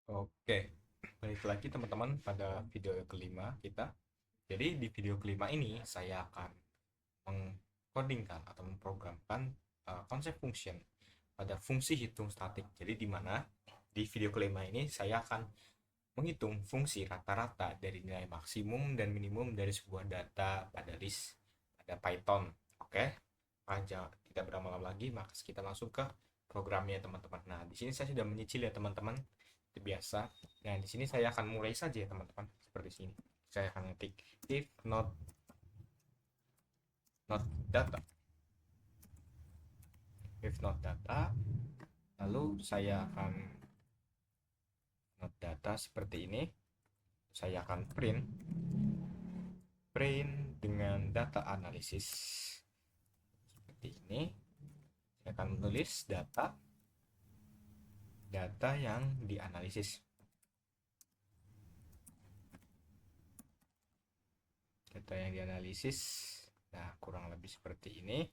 Oke, balik lagi teman-teman pada video kelima kita. Jadi di video kelima ini saya akan mengcodingkan atau memprogramkan konsep function pada fungsi hitung statik. Jadi di mana di video kelima ini saya akan menghitung fungsi rata-rata dari nilai maksimum dan minimum dari sebuah data pada list pada Python. Oke, aja tidak berlama-lama lagi, maka kita langsung ke programnya teman-teman. Nah, di sini saya sudah menyicil ya teman-teman. Itu biasa. Nah, di sini saya akan mulai saja ya teman-teman. Seperti sini. Saya akan ngetik if not data. If not data, lalu saya akan not data seperti ini. Saya akan print dengan data analisis seperti ini. Saya akan menulis data yang dianalisis. Data yang dianalisis, nah kurang lebih seperti ini.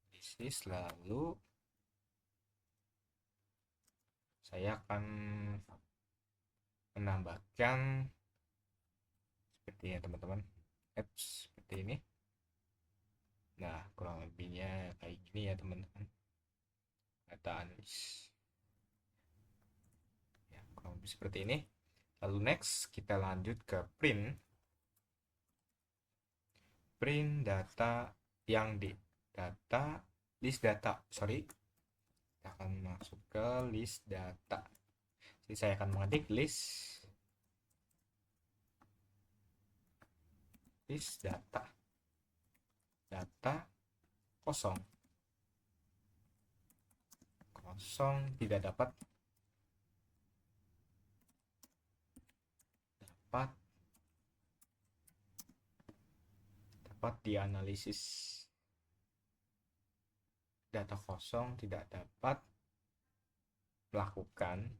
Analisis, lalu saya akan menambahkan seperti ya teman-teman, apps seperti ini. Nah kurang lebihnya kayak gini ya teman-teman, data analis ya, kurang lebih seperti ini. Lalu next kita lanjut ke print data yang di data list data, sorry, kita akan masuk ke list data. Jadi saya akan mengetik list data kosong tidak dapat dapat dapat dianalisis. Data kosong tidak dapat melakukan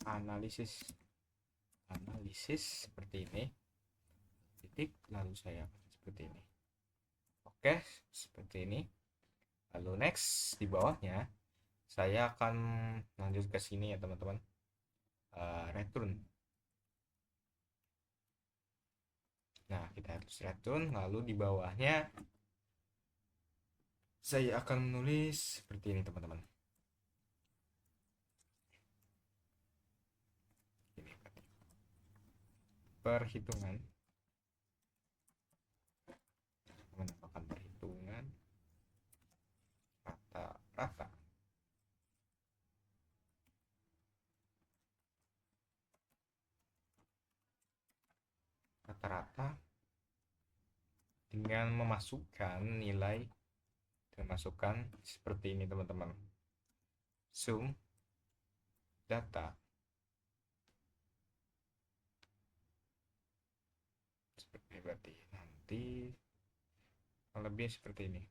analisis seperti ini, titik, lalu saya seperti ini. Oke, seperti ini. Lalu next di bawahnya saya akan lanjut ke sini ya teman-teman. Return. Nah, kita harus return, lalu di bawahnya saya akan menulis seperti ini teman-teman. Ini perhitungan, menambahkan perhitungan rata-rata dengan memasukkan nilai, masukkan seperti ini teman-teman, sum data seperti ini. Berarti nanti lebih seperti ini,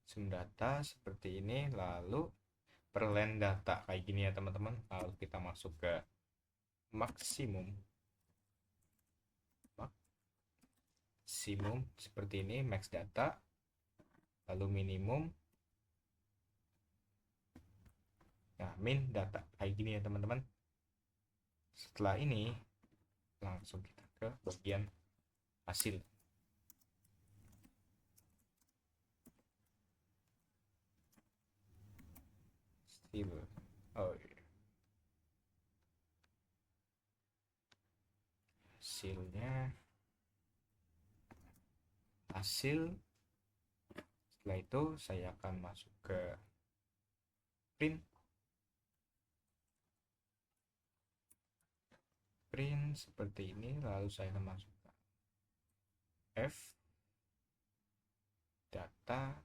sum data seperti ini, lalu perlen data kayak gini ya teman-teman. Lalu kita masuk ke maksimum seperti ini, max data, lalu minimum, nah min data kayak gini ya teman-teman. Setelah ini langsung kita ke bagian hasil. Oh iya. Hasil, setelah itu saya akan masuk ke print seperti ini, lalu saya akan masuk ke F data,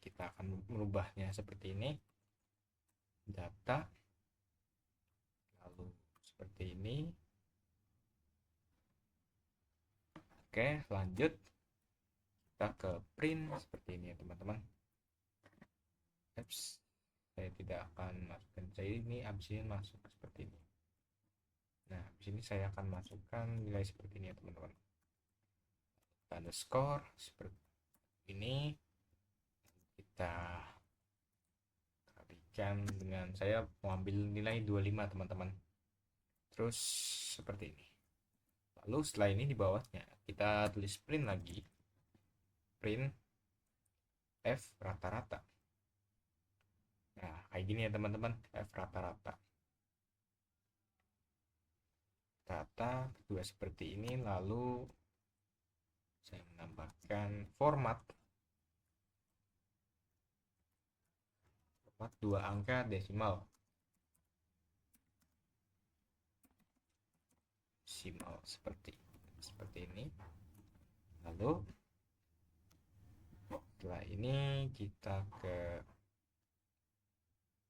kita akan merubahnya seperti ini, data, lalu seperti ini. Oke, lanjut kita ke print seperti ini ya teman-teman. Saya tidak akan masukkan, saya ini abis ini masuk seperti ini. Nah, di sini saya akan masukkan nilai seperti ini ya teman-teman. Underscore seperti ini, kita kalikan dengan, saya mau ambil nilai 25 teman-teman. Terus seperti ini. Lalu setelah ini di bawahnya kita tulis print lagi, print F rata-rata. Nah kayak gini ya teman-teman, F rata-rata. Data kedua seperti ini. Lalu saya menambahkan format 2 angka desimal seperti ini. Lalu setelah ini kita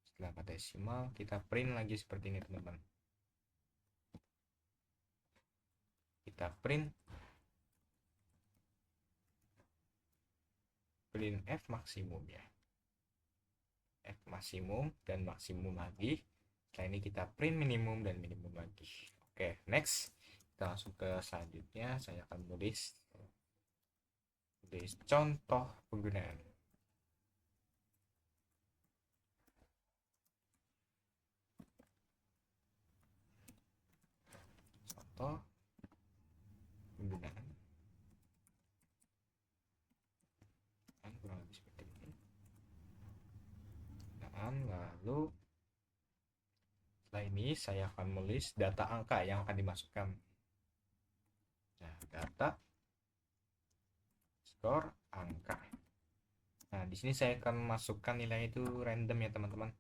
setelah angka desimal kita print lagi seperti ini teman-teman. Kita print F maksimum ya, F maksimum dan maksimum lagi. Setelah ini kita print minimum dan minimum lagi. Oke, next kita langsung ke selanjutnya. Saya akan tulis contoh penggunaan. Contoh penggunaan kurang lebih seperti ini. Lalu setelah ini saya akan menulis data angka yang akan dimasukkan. Nah, data skor angka. Nah, di sini saya akan masukkan nilai itu random ya teman-teman.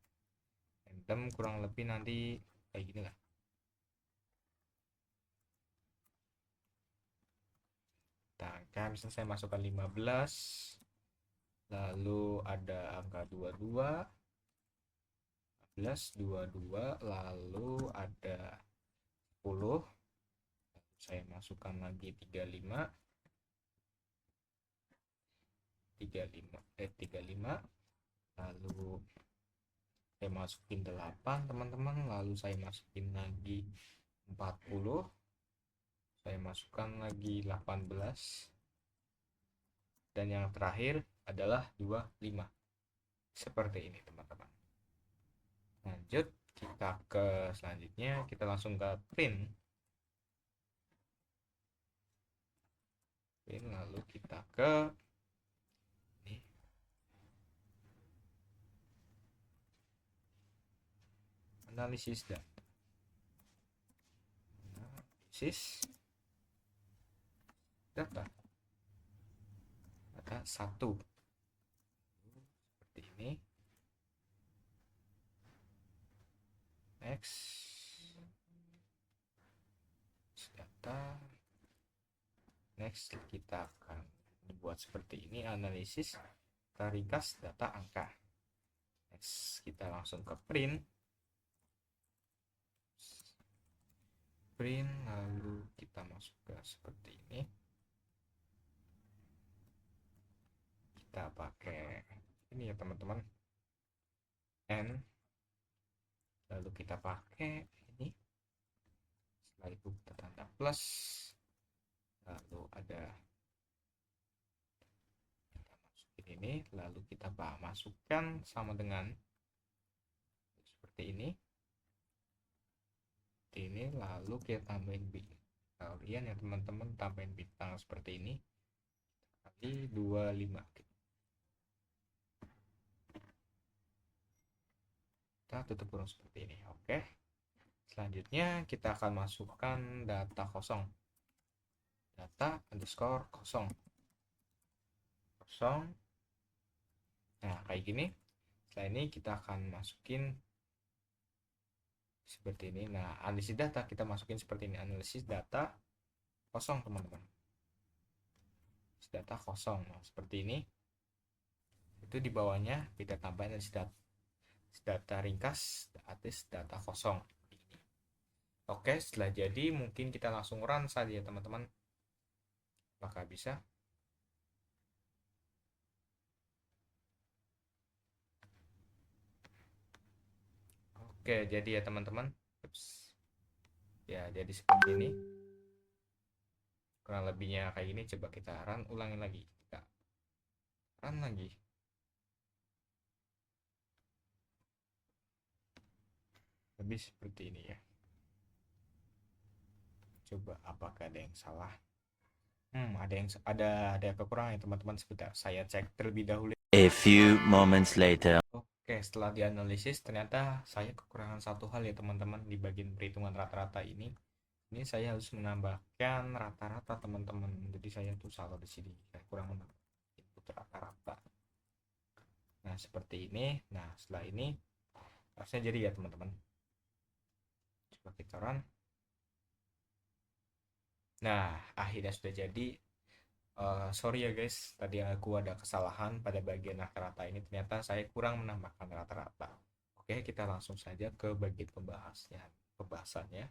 Random kurang lebih nanti kayak gini lah. Angka misalnya saya masukkan 15, lalu ada angka 22, 22, lalu ada 10, saya masukkan lagi 35, 35, lalu saya masukin 8 teman-teman, lalu saya masukin lagi 40, saya masukkan lagi 18, dan yang terakhir adalah 25. Seperti ini teman-teman. Lanjut kita ke selanjutnya, kita langsung ke print, lalu kita ke ini, analisis data, data 1 seperti ini. Next data, next kita akan buat seperti ini, analisis ringkas data angka. Next kita langsung ke print, lalu kita masuk ke seperti ini. Kita pakai ini ya teman-teman, N, lalu kita pakai ini, setelah itu kita tanda plus, lalu ada kita masukin ini, lalu kita masukkan sama dengan seperti ini, lalu kita tambahin kalian ya teman-teman, tambahin bintang seperti ini kali 25. Kita tutup kurung seperti ini. Oke, selanjutnya kita akan masukkan data kosong, data underscore kosong. Nah kayak gini. Setelah ini kita akan masukin seperti ini. Nah, analisis data kita masukin seperti ini, analisis data kosong teman-teman, data kosong. Nah, seperti ini. Itu di bawahnya kita tambahkan data ringkas atas data kosong. Oke, setelah jadi mungkin kita langsung run saja teman-teman. Apakah bisa? Oke, jadi ya teman-teman. Ya, jadi seperti ini. Kurang lebihnya kayak gini. Coba kita run, ulangin lagi. Kita run lagi. lebih seperti ini ya. Coba apakah ada yang salah? Ada kekurangan ya teman-teman, sebentar saya cek terlebih dahulu. A few moments later. Oke, setelah dianalisis ternyata saya kekurangan satu hal ya teman-teman di bagian perhitungan rata-rata ini. Ini saya harus menambahkan rata-rata teman-teman. Jadi saya tuh salah di sini. Saya kurang menambah input rata-rata. Nah, seperti ini. Nah, setelah ini harusnya jadi ya teman-teman. Coba kita run. Nah, akhirnya sudah jadi. Sorry ya guys, tadi aku ada kesalahan pada bagian rata-rata ini. Ternyata saya kurang menambahkan rata-rata. Oke, kita langsung saja ke bagian pembahasannya.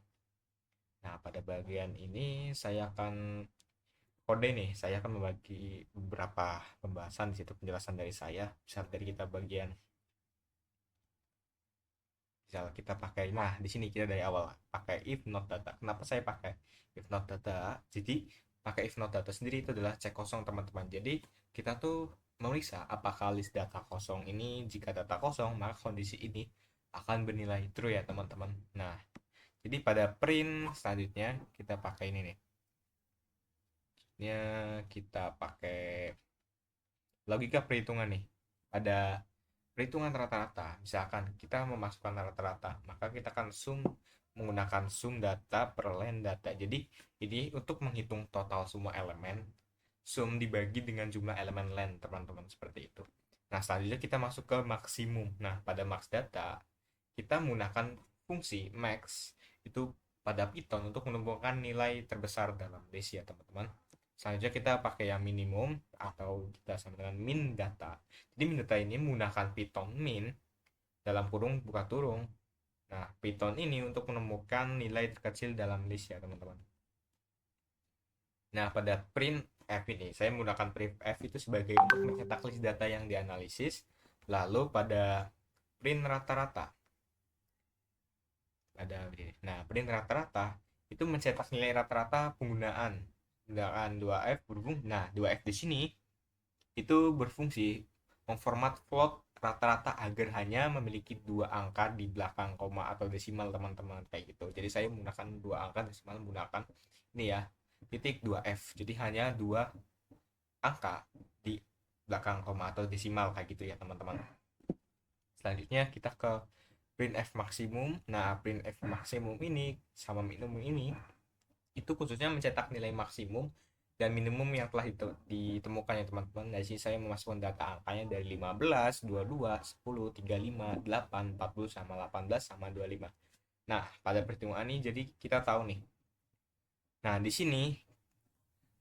Nah, pada bagian ini saya akan kode nih. Saya akan membagi beberapa pembahasan di situ, penjelasan dari saya. Misal dari kita bagian, misal kita pakai, nah di sini kita dari awal pakai if not data. Kenapa saya pakai if not data? Jadi pakai if not data sendiri itu adalah cek kosong teman-teman. Jadi kita tuh memeriksa apakah list data kosong ini, jika data kosong maka kondisi ini akan bernilai true ya teman-teman. Nah, jadi pada print selanjutnya kita pakai ini nih. Kita pakai logika perhitungan nih. Ada perhitungan rata-rata. Misalkan kita memasukkan rata-rata, maka kita akan sum menggunakan sum data per len data. Jadi ini untuk menghitung total semua elemen, sum dibagi dengan jumlah elemen len, teman-teman, seperti itu. Nah, selanjutnya kita masuk ke maksimum. Nah, pada max data kita menggunakan fungsi max itu pada Python untuk menemukan nilai terbesar dalam list ya teman-teman. Selanjutnya kita pakai yang minimum atau kita sama dengan min data. Jadi min data ini menggunakan Python min dalam kurung buka turung. Nah, Python ini untuk menemukan nilai terkecil dalam list ya teman-teman. Nah, pada print f ini saya menggunakan print f itu sebagai untuk mencetak list data yang dianalisis. Lalu pada print rata-rata. Nah, print rata-rata itu mencetak nilai rata-rata penggunaan 2F berhubung. Nah, 2F di sini itu berfungsi memformat float rata-rata agar hanya memiliki dua angka di belakang koma atau desimal teman-teman, kayak gitu. Jadi saya menggunakan dua angka desimal, menggunakan ini ya, titik 2F. Jadi hanya dua angka di belakang koma atau desimal kayak gitu ya teman-teman. Selanjutnya kita ke printf maksimum. Nah, printf maksimum ini sama minimum ini itu khususnya mencetak nilai maksimum dan minimum yang telah ditemukan ya teman-teman. Dari sini saya memasukkan data angkanya dari 15, 22, 10, 35, 8, 40 sama 18 sama 25. Nah, pada perhitungan ini jadi kita tahu nih. Nah, di sini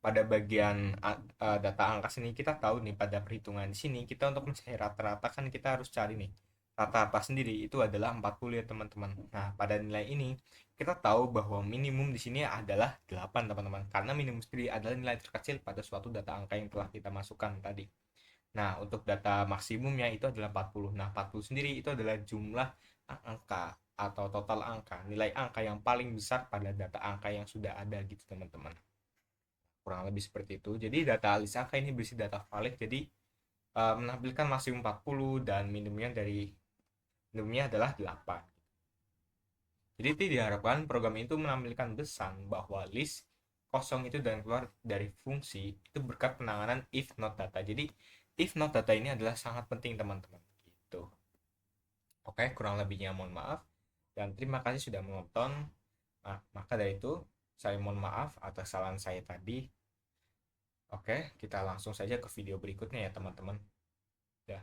pada bagian data angka sini kita tahu nih, pada perhitungan di sini kita untuk mencari rata-rata kan kita harus cari nih rata-rata sendiri itu adalah 40 ya teman-teman. Nah, pada nilai ini kita tahu bahwa minimum di sini adalah 8 teman-teman, karena minimum sendiri adalah nilai terkecil pada suatu data angka yang telah kita masukkan tadi. Nah, untuk data maksimumnya itu adalah 40. Nah, 40 sendiri itu adalah jumlah angka atau total angka, nilai angka yang paling besar pada data angka yang sudah ada gitu teman-teman. Kurang lebih seperti itu. Jadi data list angka ini berisi data valid, jadi menampilkan maksimum 40 dan minimumnya adalah 8. Jadi diharapkan program itu menampilkan pesan bahwa list kosong itu dan keluar dari fungsi itu berkat penanganan if not data. Jadi if not data ini adalah sangat penting teman-teman. Gitu. Oke, kurang lebihnya mohon maaf dan terima kasih sudah menonton. Nah, maka dari itu saya mohon maaf atas kesalahan saya tadi. Oke, kita langsung saja ke video berikutnya ya teman-teman. Ya.